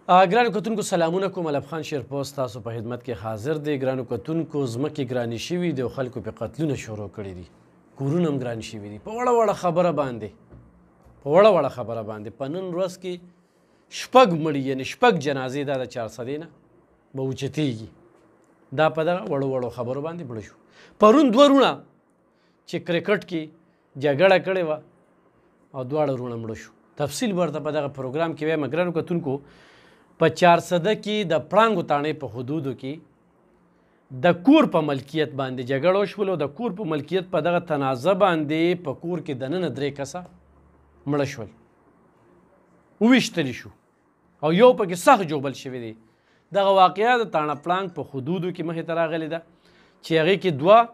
ګرانو کتونکو سلامونه کوم. علب خان شیرپوست تاسو په خدمت کې حاضر دی. ګرانو کتونکو ځمکې ګرانې شوي دي او خلکو پې قتلونه شروع کړي دي، کورونه هم ګران شوي دي په وړه وړه خبره باندې. په نن ورځ کې شپږ مړي یعنې شپږ جنازې دا د 400 نه به اوچتېږي. دا په دغه وړو خبرو باندې مړه شو. پرون 2 وروڼه چې کرکټ کې جګړه کړې وه او دواړه وروڼه مړه شو. تفصیل ورته په دغه پروګرام کې وایم. ګرانو کتونکو په 400 کې د پړانګو تاڼې په حدودو کې د کور په ملکیت باندې جګړه وشول او د کور په ملکیت په دغه تنازع باندې په کور کې دننه 3 کسه مړه شول، وویشتلی شو او یو پکې سخت جوبل شوی دی. دغه واقعه د تاڼه پړانګ په حدودو کې مخې ته راغلې ده چې هغې کې 2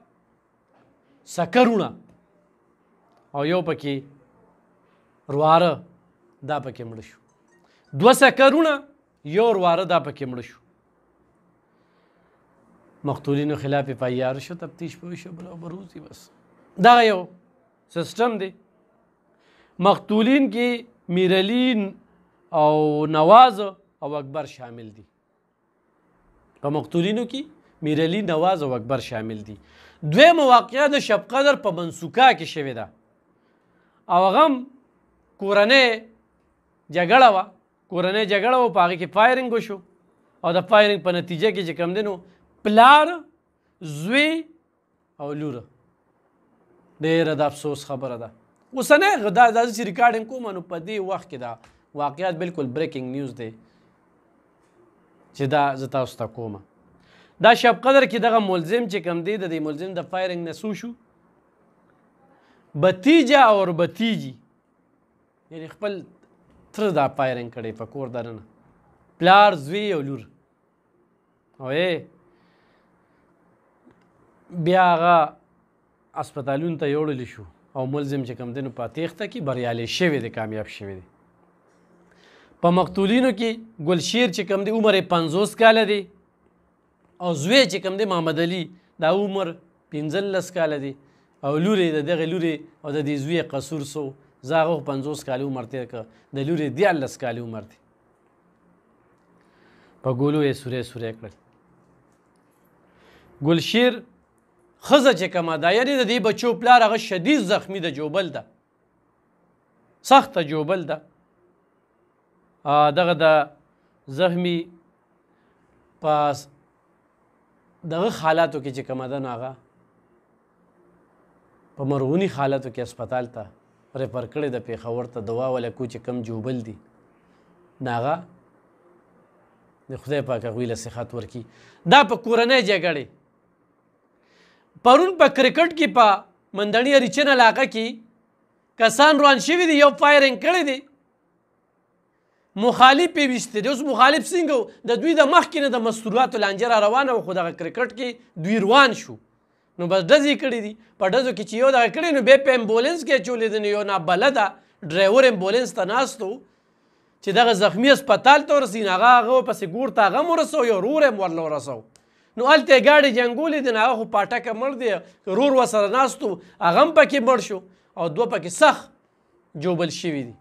سکرونه او یو پکې رواره دا پکې مړه شو. 2 سکرونه یو رواره دا پکې مړه شو. مقتولینو خلاف FIR شو، تفتیش پوه شو بروزي. بس دغه یو سیسټم دی. مقتولین کې میرالین او نواز او اکبر شامل دي. په مقتولینو کې میرالین، نواز او اکبر شامل دي. دویمه واقعه د شب قدر په منسوکا کې شوې ده او هغه هم کورنۍ جګړه وه. په هغې کې فایرنګ وشو او د فایرنګ په نتیجه کې چې کوم دی نو پلار، زوی او لوره. ډېره د افسوس خبره ده. اوسنی دا چې ریکارډینګ کوم نو په دې وخت کې دا واقعیت بالکل بریکینګ نیوز دی چې دا زه تاسو ته کومه. دا شب قدر کې دغه ملزم چې کوم دی د دې ملزم د فایرنګ نه څو شو؟ بتیجه اور بتیجي، یعنې خپل تره دا فایرنګ کړی په کور دننه، پلار، زوی او لور. او بیا هغه اسپتالونو ته یوړلی شو او ملزم چې کوم دی نو په تیښته کې بریالی شوی دی، کامیاب شوی دی. په مقتولینو کې ګلشیر چې کوم دی عمر یې 50 کاله دی او زوی چې کوم دی محمد علي دا عمر 15 کاله دی او لورې د دغې لورې او د دې زوی قصور سو زه هغه 50 کاله عمر تېر کړه، د لورې 14 کاله عمر دی. په ګولو یې سوری کړل. ګلشیر ښځه چې کومه ده یعنې د دې بچو پلار هغه شدید زخمی ده، جوبل ده، سخته جوبل ده. دغه د زخمی په دغه حالاتو کې چې کومه ده نو هغه په مرغوني حالاتو کې اسپتال ته ریفر کړی د پېښور ته دوا ولکو چې کم جوبل دي نو هغه د خدای پاک هغوی له صحت ورکړي. دا په کورنۍ جګړې. پرون په کرکټ کې په مندڼي اریچن علاقه کې کسان روان شوي دي، یو فایرنګ کړی دی، مخالف یې ویستی دی. اوس مخالف څنګه د دوی د مخکې نه د مستوراتو لانجه را روانه وه، خو دغه کرکټ کې دوی روان شو نو بس ډزې کړي دي. په ډزو کې چې یو دغه کړی نو بیا په امبولینس کې اچولې دی. نو یو نابلده ډرایور امبولینس ته ناست و چې دغه زخمي اسپتال ته ورسوي نو هغه ورپسې ګور ته هغه هم ورسو، یو ورور یې هم ورله ورسو. نو هلته یې ګاډي جنګولې دي نو هغه خو پاټکه مړ دی، ورور ورسره ناست و هغه هم پکې مړ شو او 2 پکې سخت جوبل شوي دي.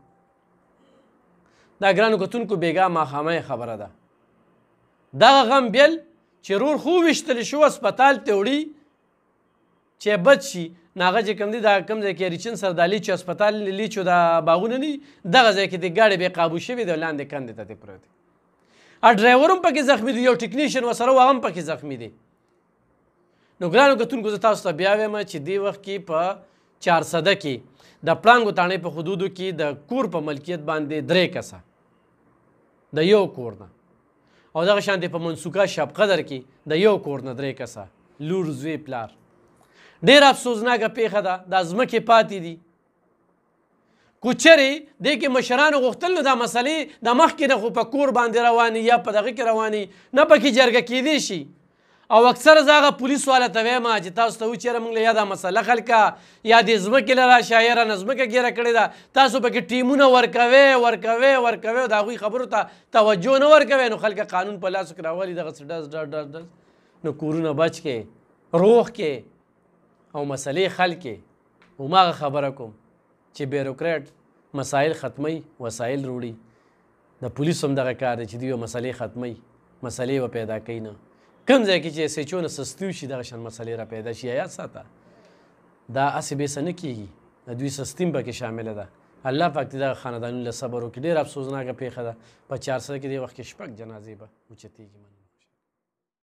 دا ګرانو کتونکو بېګا ماښامۍ خبره ده. دغه غم بیل چې رور خو ویشتلی شو اسپتال ته وړي چې بد شي نو هغه چې کوم دی دا کوم ځای کې ریچن سره دا لیچو اسپتال لیچو دا باغونه نه دي دغه ځای کې د ګاډي بې قابو شوي دی، لاندې کندې ته دی پروت دی. ډرایور هم پکې زخمي دی، یو ټیکنیشن ورسره و هغه هم پکې زخمي دی. نو ګرانو کتونکو زه تاسو ته بیا وایم چې دې وخت کې په 400 کې د پړانګو تاڼې په حدودو کې د کور په ملکیت باندې 3 کسه د یو کور نه او دغه شانتې په منسوکا شب قدر کې د یو کور نه 3 کسه لور، زوی، پلار. ډېر افسوسناکه پیښه ده. دا ځمکې پاتې دي. کو چرې دې کې مشرانو غوښتل نو دا مسلې د مخکې نه خو په کور باندې روانې یا په دغه کې روانې نه پکې جرګه کېدی شي. او اکثر زه هغه پولیس والا ته وایم چې تاسو ته وچېره موږ له یا دا مسله حل کړه یا دې ځمکې له راشه یا رانه ځمکه ګیره کړې ده، تاسو پکې ټیمونه ورکوئ او د هغوی خبرو ته توجه نه ورکوئ نو خلک قانون په لاسو کې راولي دغسې ډز نو کورونه بچ کې، روغ کې او مسلې حل کې. هماغه خبره کوم چې بیروکریټ مسایل ختموي، وسایل وروړي. د پولیسو هم دغه کار دی چې دوی مسلې ختموي مسلې به پیدا کوي نه کوم ځای کې چې ایس ایچ او نه سستي وشي دغه شان مسلې را پیدا شي یاد ساته دا هسې بې څه نه کېږي د دوی سستي هم پکې شامله ده الله پاک دې دغه خاندانونو له صبر وکړي ډېر افسوسناکه پېښه ده په 400 کې دې وخت کې 6 جنازې به اوچتېږي